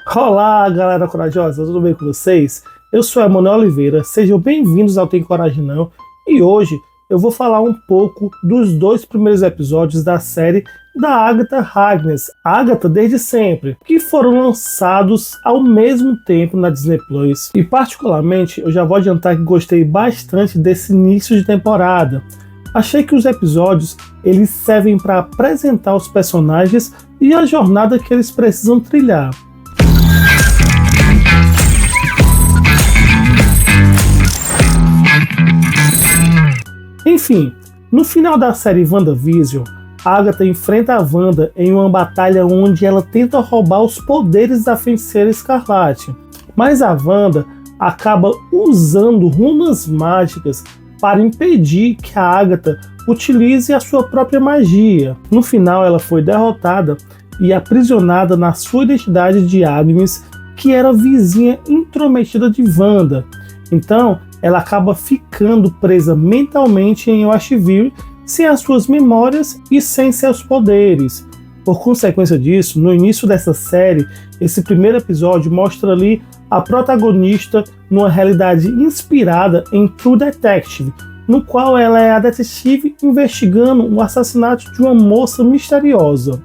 Olá, galera corajosa, tudo bem com vocês? Eu sou Emanuel Oliveira, sejam bem-vindos ao Tem Coragem Não, e hoje eu vou falar um pouco dos dois primeiros episódios da série da Agatha Harkness, Agatha desde sempre, que foram lançados ao mesmo tempo na Disney Plus. E particularmente, eu já vou adiantar que gostei bastante desse início de temporada. Achei que os episódios eles servem para apresentar os personagens e a jornada que eles precisam trilhar. Enfim, no final da série WandaVision, Agatha enfrenta a Wanda em uma batalha onde ela tenta roubar os poderes da Feiticeira Escarlate, mas a Wanda acaba usando runas mágicas para impedir que a Agatha utilize a sua própria magia. No final, ela foi derrotada e aprisionada na sua identidade de Agnes, que era vizinha intrometida de Wanda. Então, ela acaba ficando presa mentalmente em Westview, sem as suas memórias e sem seus poderes. Por consequência disso, no início dessa série, esse primeiro episódio mostra ali a protagonista numa realidade inspirada em True Detective, no qual ela é a detetive investigando o assassinato de uma moça misteriosa.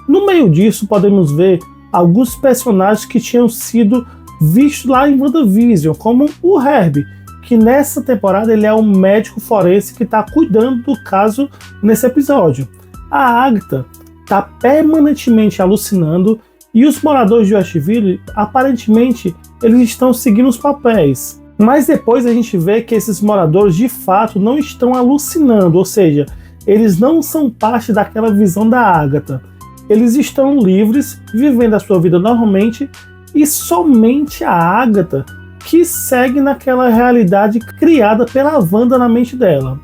No meio disso, podemos ver alguns personagens que tinham sido vistos lá em WandaVision, como o Herbie, que nessa temporada ele é um médico forense que está cuidando do caso nesse episódio. A Agatha está permanentemente alucinando e os moradores de Westview, aparentemente, eles estão seguindo os papéis. Mas depois a gente vê que esses moradores de fato não estão alucinando, ou seja, eles não são parte daquela visão da Agatha. Eles estão livres, vivendo a sua vida normalmente, e somente a Agatha que segue naquela realidade criada pela Wanda na mente dela.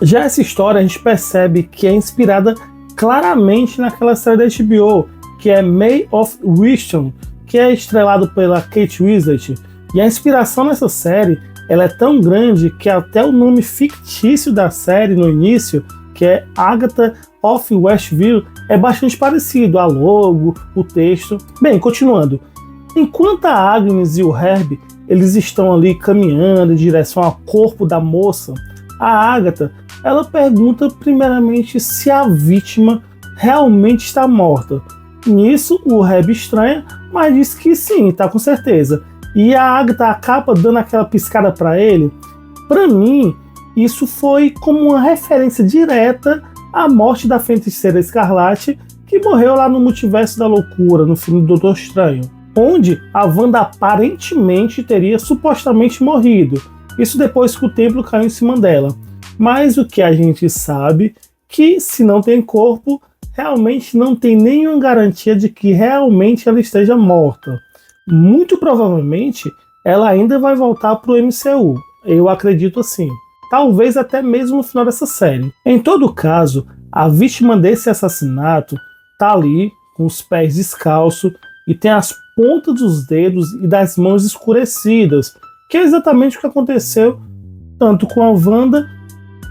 Já essa história a gente percebe que é inspirada claramente naquela série da HBO, que é May of Wisdom, que é estrelado pela Kate Winslet. E a inspiração nessa série ela é tão grande que até o nome fictício da série no início, que é Agatha of Westview, é bastante parecido, a logo, o texto. Bem, continuando. Enquanto a Agnes e o Herbie eles estão ali caminhando em direção ao corpo da moça, a Agatha ela pergunta primeiramente se a vítima realmente está morta. Nisso o Herbie estranha, mas diz que sim, está com certeza. E a Agatha acaba dando aquela piscada para ele. Para mim, isso foi como uma referência direta à morte da Feiticeira Escarlate, que morreu lá no Multiverso da Loucura, no filme do Doutor Estranho, onde a Wanda aparentemente teria supostamente morrido. Isso depois que o templo caiu em cima dela. Mas o que a gente sabe que se não tem corpo, realmente não tem nenhuma garantia de que realmente ela esteja morta. Muito provavelmente ela ainda vai voltar para o MCU. Eu acredito assim. Talvez até mesmo no final dessa série. Em todo caso, a vítima desse assassinato tá ali com os pés descalços e tem as pontas dos dedos e das mãos escurecidas, que é exatamente o que aconteceu tanto com a Wanda,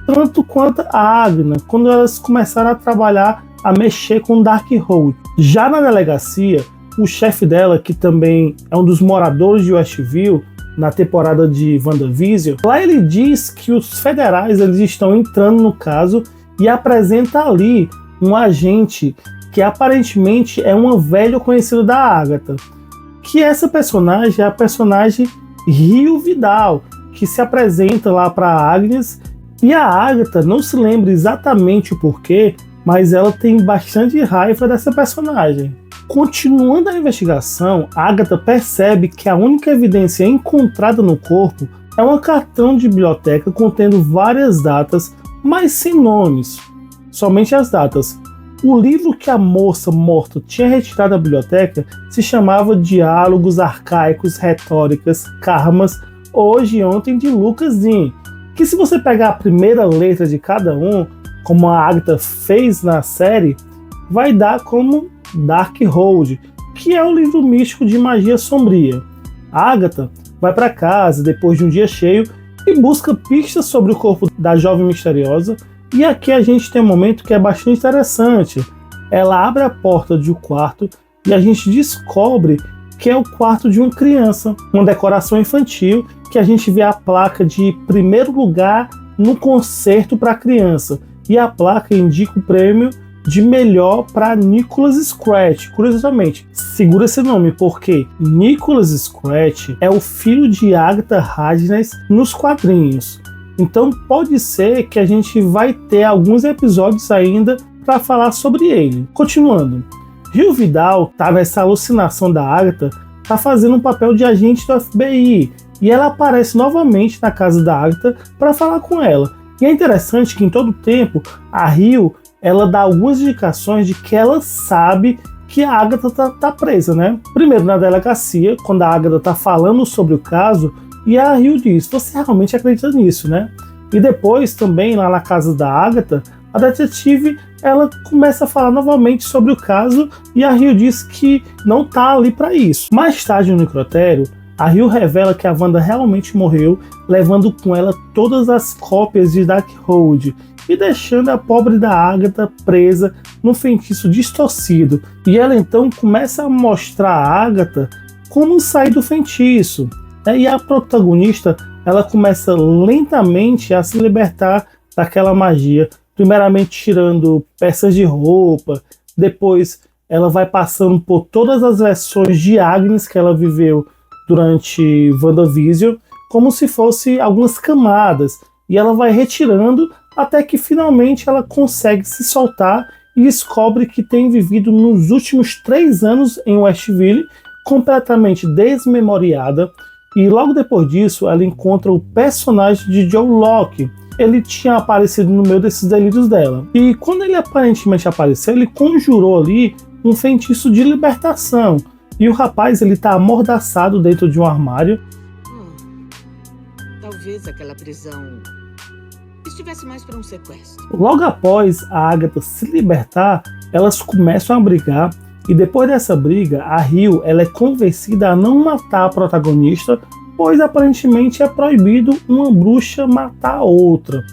tanto quanto a Agnes, quando elas começaram a trabalhar, a mexer com Darkhold. Já na delegacia, o chefe dela, que também é um dos moradores de Westview, na temporada de WandaVision, lá ele diz que os federais eles estão entrando no caso e apresenta ali um agente que aparentemente é uma velha conhecida da Agatha, que essa personagem é a personagem Rio Vidal, que se apresenta lá para Agnes, e a Agatha não se lembra exatamente o porquê, mas ela tem bastante raiva dessa personagem. Continuando a investigação, Agatha percebe que a única evidência encontrada no corpo é um cartão de biblioteca contendo várias datas, mas sem nomes, somente as datas. O livro que a moça morta tinha retirado da biblioteca se chamava Diálogos Arcaicos, Retóricas, Karmas, Hoje e Ontem de Lucas Dean, que se você pegar a primeira letra de cada um, como a Agatha fez na série, vai dar como Darkhold, que é o livro místico de magia sombria. A Agatha vai para casa depois de um dia cheio e busca pistas sobre o corpo da jovem misteriosa. E aqui a gente tem um momento que é bastante interessante. Ela abre a porta de um quarto e a gente descobre que é o quarto de uma criança, uma decoração infantil que a gente vê a placa de primeiro lugar no concerto para criança, e a placa indica o prêmio de melhor para Nicholas Scratch. Curiosamente, segura esse nome porque Nicholas Scratch é o filho de Agatha Harkness nos quadrinhos. Então pode ser que a gente vai ter alguns episódios ainda para falar sobre ele. Continuando, Rio Vidal tá nessa alucinação da Agatha, tá fazendo um papel de agente do FBI, e ela aparece novamente na casa da Agatha para falar com ela. E é interessante que em todo tempo a Rio ela dá algumas indicações de que ela sabe que a Agatha tá presa, né? Primeiro na delegacia, quando a Agatha tá falando sobre o caso, e a Rio diz: você realmente acredita nisso, né? E depois também lá na casa da Agatha, a detetive ela começa a falar novamente sobre o caso, e a Rio diz que não tá ali para isso. Mais tarde no necrotério, a Rio revela que a Wanda realmente morreu, levando com ela todas as cópias de Darkhold e deixando a pobre da Agatha presa num feitiço distorcido. E ela então começa a mostrar a Agatha como sair do feitiço. E a protagonista ela começa lentamente a se libertar daquela magia, primeiramente tirando peças de roupa, depois ela vai passando por todas as versões de Agnes que ela viveu durante WandaVision, como se fosse algumas camadas, e ela vai retirando até que finalmente ela consegue se soltar e descobre que tem vivido nos últimos 3 anos em Westview, completamente desmemoriada, e logo depois disso ela encontra o personagem de Joe Locke. Ele tinha aparecido no meio desses delírios dela, e quando ele aparentemente apareceu, ele conjurou ali um feitiço de libertação, e o rapaz ele tá amordaçado dentro de um armário. Talvez aquela prisão estivesse mais para um sequestro. Logo após a Agatha se libertar, elas começam a brigar, e depois dessa briga, a Rio ela é convencida a não matar a protagonista, pois aparentemente é proibido uma bruxa matar a outra.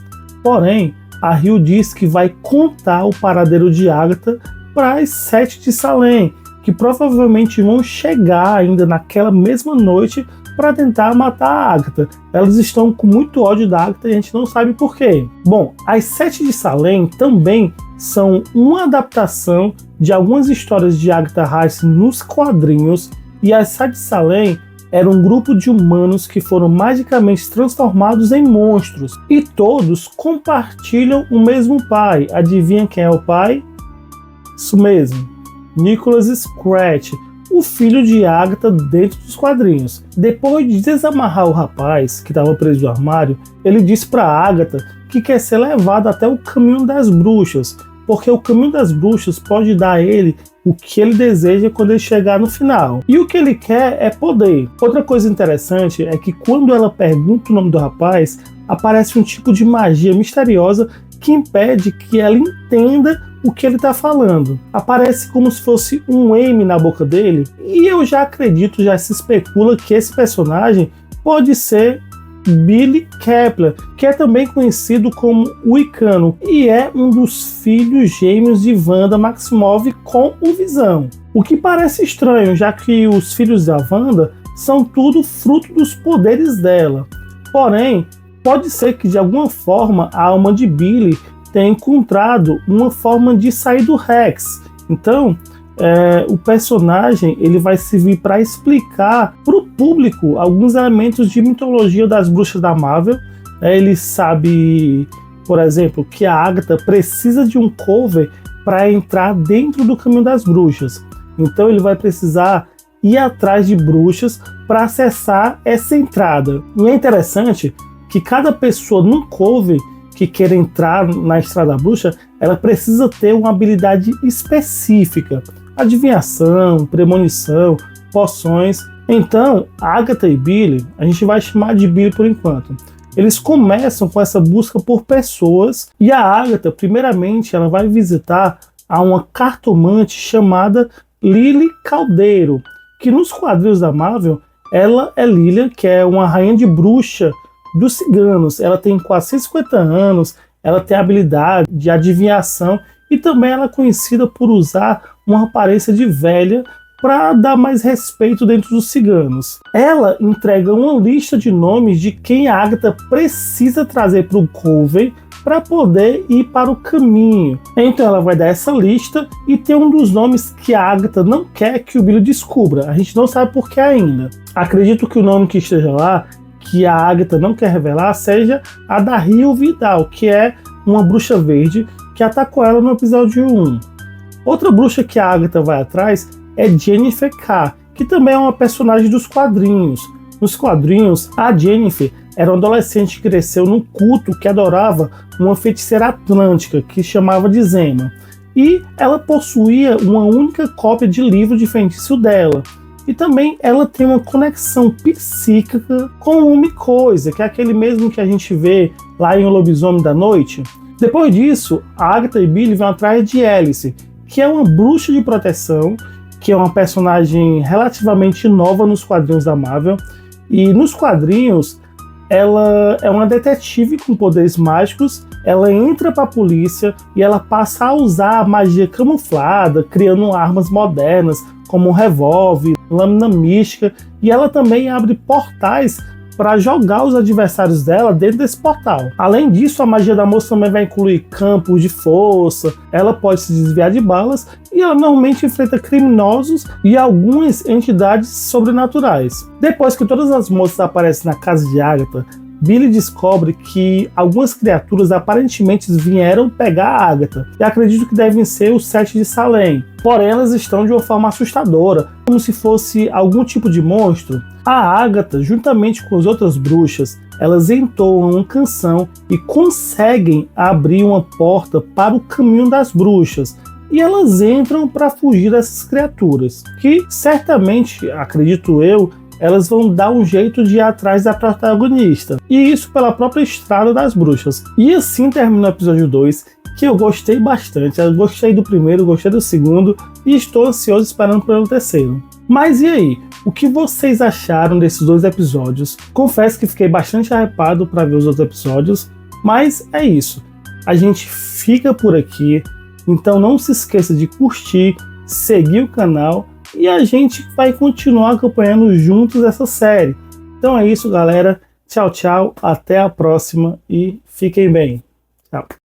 Porém, a Rio diz que vai contar o paradeiro de Agatha para as 7 de Salem, que provavelmente vão chegar ainda naquela mesma noite para tentar matar a Agatha. Elas estão com muito ódio da Agatha e a gente não sabe por quê. Bom, as 7 de Salem também são uma adaptação de algumas histórias de Agatha Harkness nos quadrinhos, e as 7 de Salem era um grupo de humanos que foram magicamente transformados em monstros, e todos compartilham o mesmo pai. Adivinha quem é o pai? Isso mesmo, Nicholas Scratch, o filho de Agatha dentro dos quadrinhos. Depois de desamarrar o rapaz que estava preso no armário, ele disse para Agatha que quer ser levado até o caminho das bruxas, porque o caminho das bruxas pode dar a ele o que ele deseja quando ele chegar no final. E o que ele quer é poder. Outra coisa interessante é que quando ela pergunta o nome do rapaz, aparece um tipo de magia misteriosa que impede que ela entenda o que ele está falando. Aparece como se fosse um M na boca dele, e eu já acredito, já se especula que esse personagem pode ser Billy Kepler, que é também conhecido como o Icano, e é um dos filhos gêmeos de Wanda Maximoff com o Visão. O que parece estranho, já que os filhos da Wanda são tudo fruto dos poderes dela. Porém, pode ser que de alguma forma a alma de Billy tenha encontrado uma forma de sair do Rex. Então, o personagem ele vai servir para explicar para o público alguns elementos de mitologia das bruxas da Marvel. Ele sabe, por exemplo, que a Agatha precisa de um cover para entrar dentro do caminho das bruxas. Então ele vai precisar ir atrás de bruxas para acessar essa entrada. E é interessante que cada pessoa num cover que queira entrar na Estrada Bruxa, ela precisa ter uma habilidade específica. Adivinhação, premonição, poções. Então, Agatha e Billy, a gente vai chamar de Billy por enquanto, eles começam com essa busca por pessoas, e a Agatha, primeiramente, ela vai visitar a uma cartomante chamada Lily Caldeiro, que nos quadrinhos da Marvel, ela é Lilian, que é uma rainha de bruxa dos ciganos. Ela tem quase 150 anos, ela tem habilidade de adivinhação, e também ela é conhecida por usar uma aparência de velha para dar mais respeito dentro dos ciganos. Ela entrega uma lista de nomes de quem a Agatha precisa trazer para o Coven para poder ir para o caminho. Então ela vai dar essa lista e tem um dos nomes que a Agatha não quer que o Billy descubra. A gente não sabe por que ainda. Acredito que o nome que esteja lá, que a Agatha não quer revelar, seja a da Rio Vidal, que é uma bruxa verde que atacou ela no episódio 1. Outra bruxa que a Agatha vai atrás é Jennifer K, que também é uma personagem dos quadrinhos. Nos quadrinhos, a Jennifer era uma adolescente que cresceu num culto que adorava uma feiticeira atlântica que chamava de Zema. E ela possuía uma única cópia de livro de feitiço dela. E também ela tem uma conexão psíquica com o Homem-Coisa, que é aquele mesmo que a gente vê lá em O Lobisomem da Noite. Depois disso, a Agatha e Billy vão atrás de Alice, que é uma bruxa de proteção, que é uma personagem relativamente nova nos quadrinhos da Marvel. E nos quadrinhos, ela é uma detetive com poderes mágicos, ela entra para a polícia e ela passa a usar a magia camuflada, criando armas modernas, como um revólver, lâmina mística, e ela também abre portais para jogar os adversários dela dentro desse portal. Além disso, a magia da moça também vai incluir campos de força, ela pode se desviar de balas e ela normalmente enfrenta criminosos e algumas entidades sobrenaturais. Depois que todas as moças aparecem na casa de Agatha, Billy descobre que algumas criaturas aparentemente vieram pegar a Agatha, e acredito que devem ser os Sete de Salem. Porém, elas estão de uma forma assustadora, como se fosse algum tipo de monstro. A Agatha, juntamente com as outras bruxas, elas entoam uma canção e conseguem abrir uma porta para o caminho das bruxas. E elas entram para fugir dessas criaturas, que certamente, acredito eu, elas vão dar um jeito de ir atrás da protagonista. E isso pela própria Estrada das Bruxas. E assim termina o episódio 2, que eu gostei bastante. Eu gostei do primeiro, gostei do segundo e estou ansioso esperando pelo terceiro. Mas e aí? O que vocês acharam desses dois episódios? Confesso que fiquei bastante hypado para ver os outros episódios, mas é isso. A gente fica por aqui, então não se esqueça de curtir, seguir o canal e a gente vai continuar acompanhando juntos essa série. Então é isso, galera. Tchau, tchau. Até a próxima e fiquem bem. Tchau.